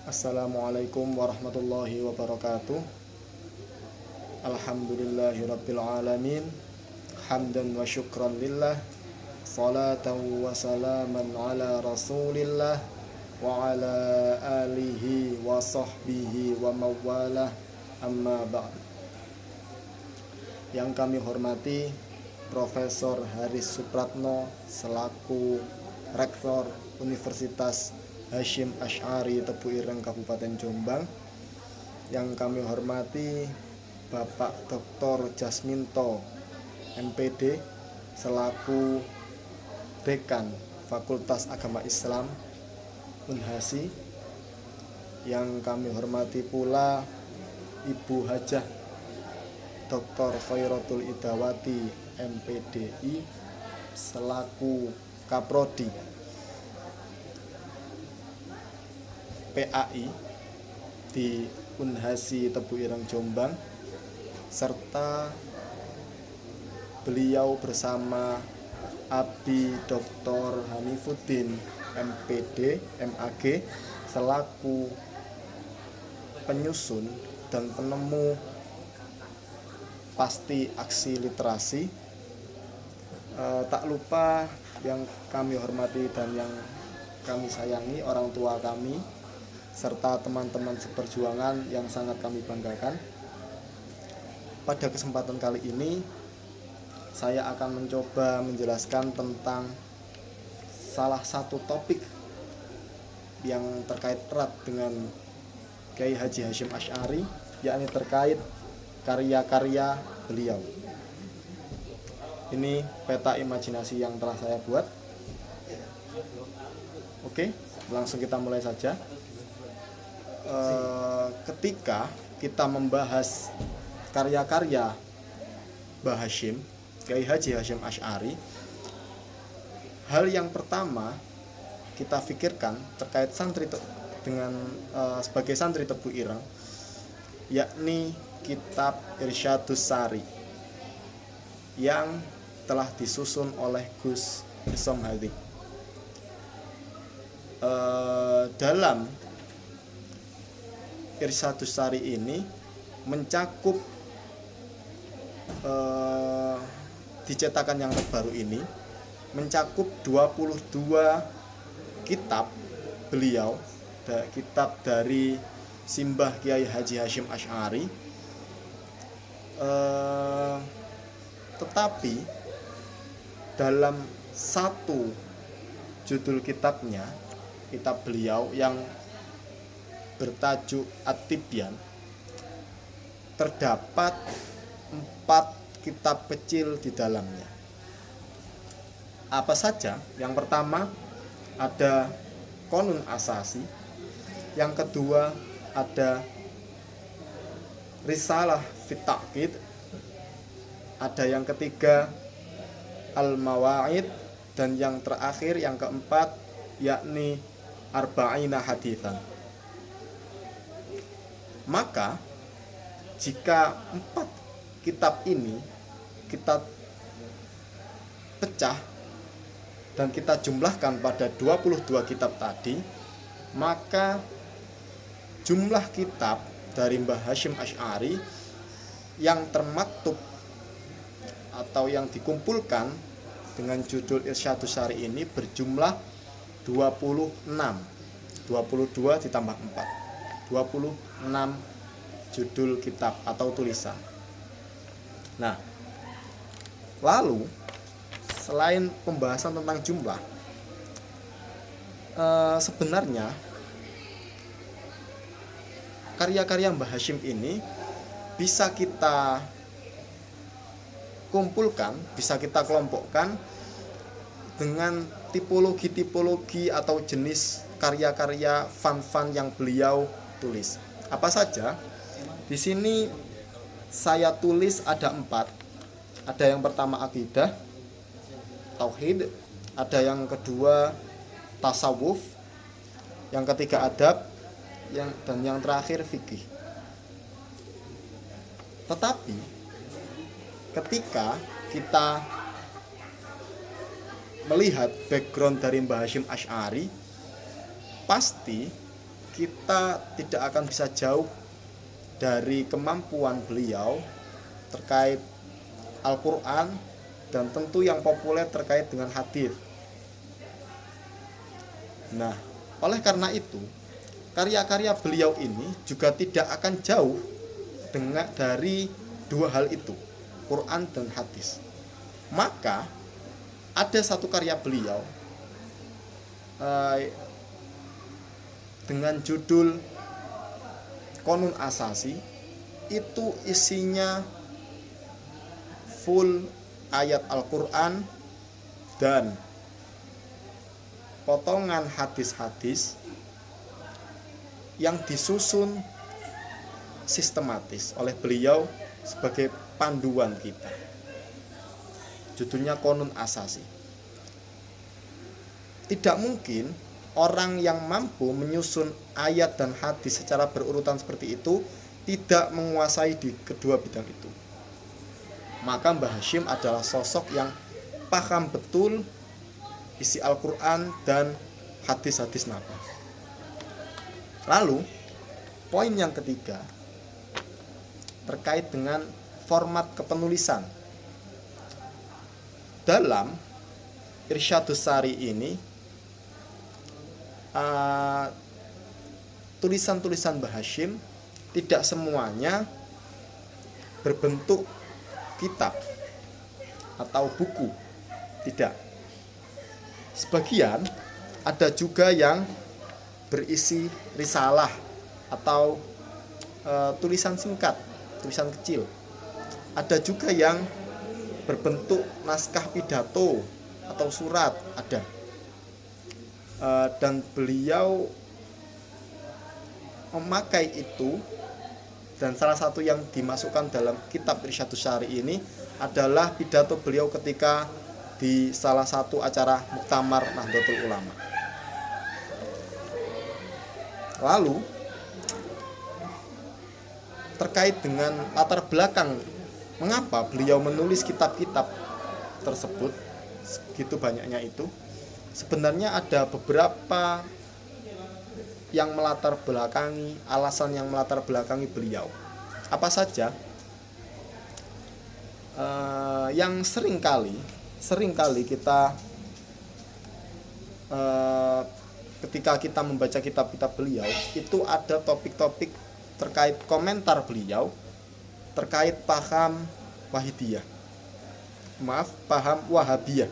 Assalamualaikum warahmatullahi wabarakatuh. Alhamdulillahirabbil alamin. Hamdan wa syukran lillah. Salatan wa salaman ala rasulillah wa ala alihi wa sahbihi wa mawalah. Amma ba'd. Yang kami hormati Profesor Haris Supratno selaku Rektor Universitas Hasyim Asy'ari Tebu Ireng Kabupaten Jombang. Yang kami hormati Bapak Dr. Jasminto MPD selaku Dekan Fakultas Agama Islam Unhasi. Yang kami hormati pula Ibu Hajah Dr. Khairatul Idawati MPDI selaku Kaprodi PAI di Unhasi Tebu Ireng Jombang, serta beliau bersama Abi Dr. Hanifuddin MPD MAG selaku penyusun dan penemu pasti aksi literasi. Tak lupa yang kami hormati dan yang kami sayangi orang tua kami serta teman-teman seperjuangan yang sangat kami banggakan. Pada kesempatan kali ini saya akan mencoba menjelaskan tentang salah satu topik yang terkait erat dengan Kiai Haji Hasyim Asy'ari, yakni terkait karya-karya beliau. Ini peta imajinasi yang telah saya buat. Oke, langsung kita mulai saja. Ketika kita membahas karya-karya Mbah Hasyim, Kiai Haji Hasyim Asy'ari, hal yang pertama kita pikirkan terkait santri dengan sebagai santri Tebu Ireng, yakni kitab Irsyadus Sari yang telah disusun oleh Gus Isom Hadik. Dalam Irsyadus Sari ini mencakup dicetakan yang terbaru ini mencakup 22 kitab beliau, kitab dari Simbah Kiai Haji Hasyim Asy'ari. Tetapi dalam satu judul kitabnya, kitab beliau yang bertajuk At-Tibyan, terdapat 4 kitab kecil di dalamnya. Apa saja? Yang pertama ada Qonun Asasi, yang kedua ada Risalah Fit Taqid, ada yang ketiga Al-Mawa'id, dan yang terakhir yang keempat yakni Arba'ina Haditsan. Maka jika 4 kitab ini kita pecah dan kita jumlahkan pada 22 kitab tadi, maka jumlah kitab dari Mbah Hasyim Asy'ari yang termaktub atau yang dikumpulkan dengan judul Irsyadus Sari ini berjumlah 26. 22 ditambah 4. 26 judul kitab atau tulisan. Nah, lalu selain pembahasan tentang jumlah, sebenarnya karya-karya Mbah Hasyim ini bisa kita kumpulkan, bisa kita kelompokkan dengan tipologi-tipologi atau jenis karya-karya fan-fan yang beliau tulis. Apa saja? Di sini saya tulis ada 4. Ada yang pertama akidah, tauhid, ada yang kedua tasawuf, yang ketiga adab, dan yang terakhir fikih. Tetapi ketika kita melihat background dari Mbah Hasyim Asy'ari, pasti kita tidak akan bisa jauh dari kemampuan beliau terkait Al-Quran dan tentu yang populer terkait dengan hadis. Nah, oleh karena itu, karya-karya beliau ini juga tidak akan jauh dari dua hal itu, Quran dan hadis. Maka ada satu karya beliau dengan judul Qonun Asasi, itu isinya full ayat Al-Quran dan potongan hadis-hadis yang disusun sistematis oleh beliau sebagai panduan kita. Judulnya Qonun Asasi. Tidak mungkin orang yang mampu menyusun ayat dan hadis secara berurutan seperti itu tidak menguasai di kedua bidang itu. Maka Mbah Hashim adalah sosok yang paham betul isi Al-Quran dan hadis-hadis Nabi. Lalu, poin yang ketiga terkait dengan format kepenulisan. Dalam Irsyadus Sari ini, tulisan-tulisan Mbah Hashim tidak semuanya berbentuk kitab atau buku, tidak. Sebagian ada juga yang berisi risalah atau tulisan singkat, tulisan kecil. Ada juga yang berbentuk naskah pidato atau surat, ada. Dan beliau memakai itu, dan salah satu yang dimasukkan dalam kitab Irsyadus Sari ini adalah pidato beliau ketika di salah satu acara Muktamar Nahdlatul Ulama. Lalu terkait dengan latar belakang mengapa beliau menulis kitab-kitab tersebut segitu banyaknya itu, sebenarnya ada beberapa yang melatar belakangi, alasan yang melatar belakangi beliau. Apa saja? Yang seringkali kita ketika kita membaca kitab-kitab beliau itu ada topik-topik terkait komentar beliau terkait paham Wahidiyah. Paham Wahabiyah.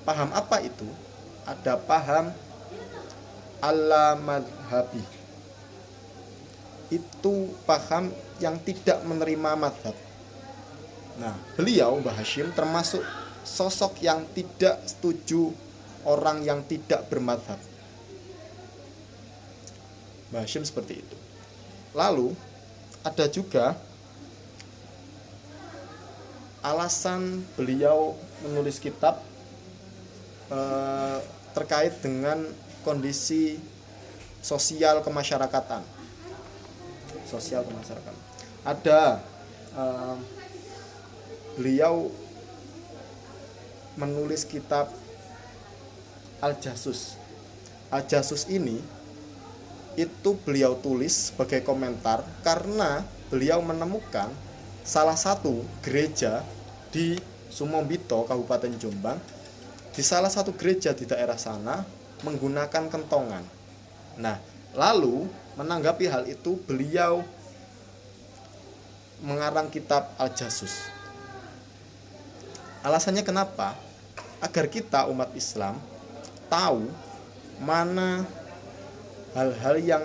Paham apa itu? Ada paham Al-Madhabi. Itu paham yang tidak menerima madhab. Nah, beliau Mbah Hashim termasuk sosok yang tidak setuju orang yang tidak bermadhab. Mbah Hashim seperti itu. Lalu ada juga alasan beliau menulis kitab terkait dengan kondisi sosial kemasyarakatan. Ada beliau menulis kitab Al-Jasus. Al-Jasus ini itu beliau tulis sebagai komentar karena beliau menemukan salah satu gereja di Sumombito, Kabupaten Jombang. Di salah satu gereja di daerah sana menggunakan kentongan. Nah, lalu menanggapi hal itu beliau mengarang kitab Al-Jasus. Alasannya kenapa? Agar kita umat Islam tahu mana hal-hal yang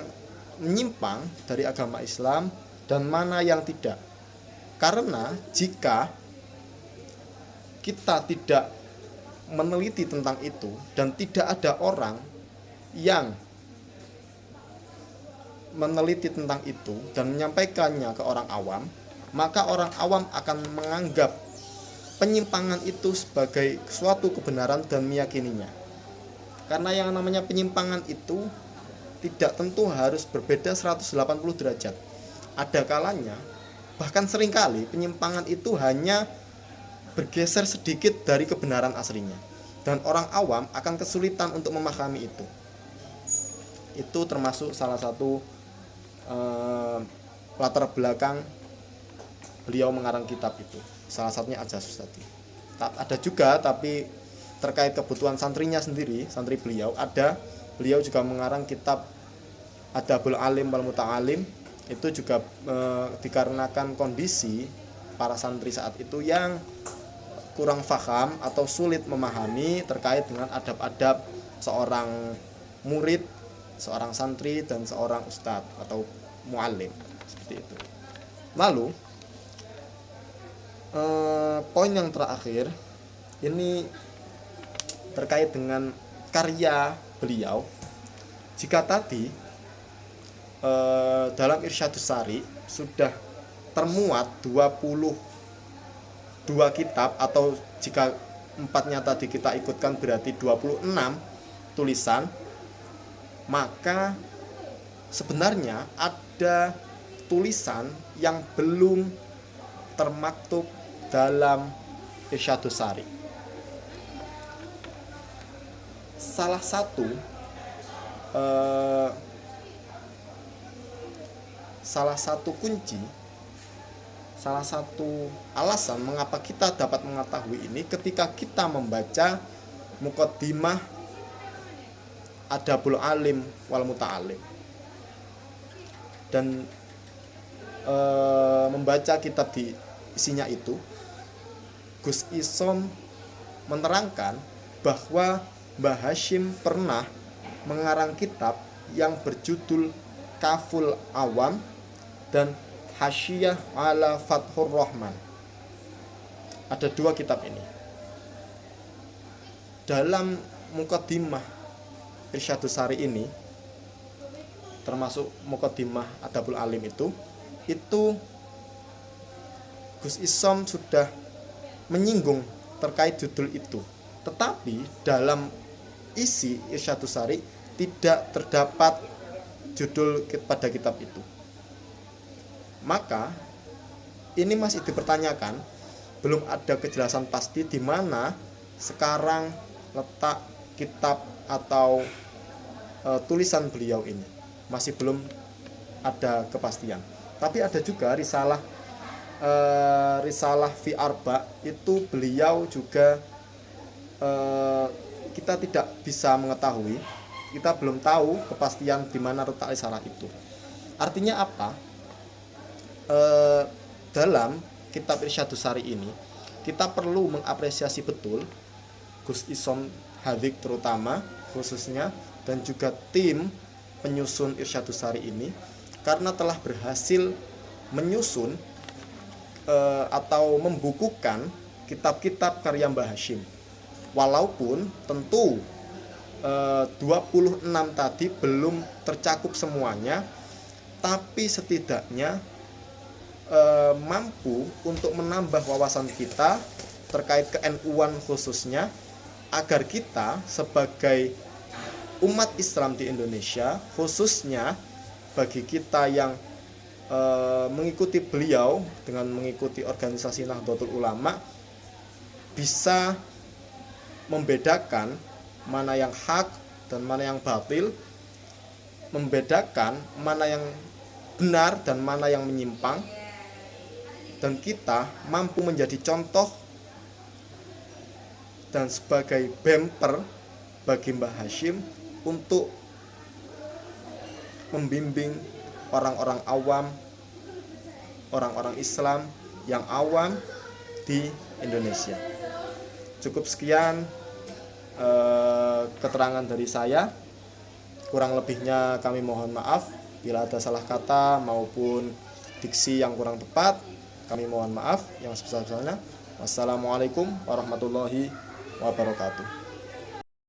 menyimpang dari agama Islam dan mana yang tidak. Karena jika kita tidak meneliti tentang itu dan tidak ada orang yang meneliti tentang itu dan menyampaikannya ke orang awam, maka orang awam akan menganggap penyimpangan itu sebagai suatu kebenaran dan meyakininya. Karena yang namanya penyimpangan itu tidak tentu harus berbeda 180 derajat. Ada kalanya, bahkan seringkali penyimpangan itu hanya bergeser sedikit dari kebenaran aslinya, dan orang awam akan kesulitan untuk memahami itu. Itu termasuk salah satu latar belakang beliau mengarang kitab itu. Salah satunya Al-Jasus tadi. Ada juga, tapi terkait kebutuhan santrinya sendiri, santri beliau, beliau juga mengarang kitab Adabul Alim wal Muta'alim. Itu juga dikarenakan kondisi para santri saat itu yang kurang paham atau sulit memahami terkait dengan adab-adab seorang murid, seorang santri, dan seorang ustadz atau muallim, seperti itu. Lalu poin yang terakhir ini terkait dengan karya beliau. Jika tadi dalam Irsyadus Sari sudah termuat 22 kitab, atau jika 4-nya tadi kita ikutkan berarti 26 tulisan, maka sebenarnya ada tulisan yang belum termaktub dalam Irsyadus Sari. Salah satu kunci, salah satu alasan mengapa kita dapat mengetahui ini ketika kita membaca Muqaddimah Adabul Alim wal Muta'alim, dan membaca kitab di isinya itu, Gus Isom menerangkan bahwa Mbah Hasyim pernah mengarang kitab yang berjudul Kaful Awam dan Hasyiyah ala Fathur Rahman. Ada 2 kitab ini. Dalam Muqaddimah Irsyadus Sari ini, termasuk Muqaddimah Adabul Alim itu Gus Isom sudah menyinggung terkait judul itu. Tetapi dalam isi Irsyadus Sari tidak terdapat judul pada kitab itu. Maka ini masih dipertanyakan, belum ada kejelasan pasti di mana sekarang letak kitab atau tulisan beliau ini. Masih belum ada kepastian. Tapi ada juga risalah fi arba, itu beliau juga kita tidak bisa mengetahui, kita belum tahu kepastian di mana letak risalah itu. Artinya apa? Dalam kitab Irsyadus Sari ini kita perlu mengapresiasi betul Gus Isom Hadik terutama khususnya, dan juga tim penyusun Irsyadus Sari ini, karena telah berhasil menyusun atau membukukan kitab-kitab karya Mbah Hasyim. Walaupun tentu 26 tadi belum tercakup semuanya, tapi setidaknya mampu untuk menambah wawasan kita terkait ke-NU-an khususnya, agar kita sebagai umat Islam di Indonesia, khususnya bagi kita yang mengikuti beliau dengan mengikuti organisasi Nahdlatul Ulama, bisa membedakan mana yang hak dan mana yang batil, membedakan mana yang benar dan mana yang menyimpang, dan kita mampu menjadi contoh dan sebagai bemper bagi Mbah Hasyim untuk membimbing orang-orang awam, orang-orang Islam yang awam di Indonesia. Cukup sekian keterangan dari saya. Kurang lebihnya kami mohon maaf bila ada salah kata maupun diksi yang kurang tepat. Kami mohon maaf yang sebesar-besarnya. Wassalamualaikum warahmatullahi wabarakatuh.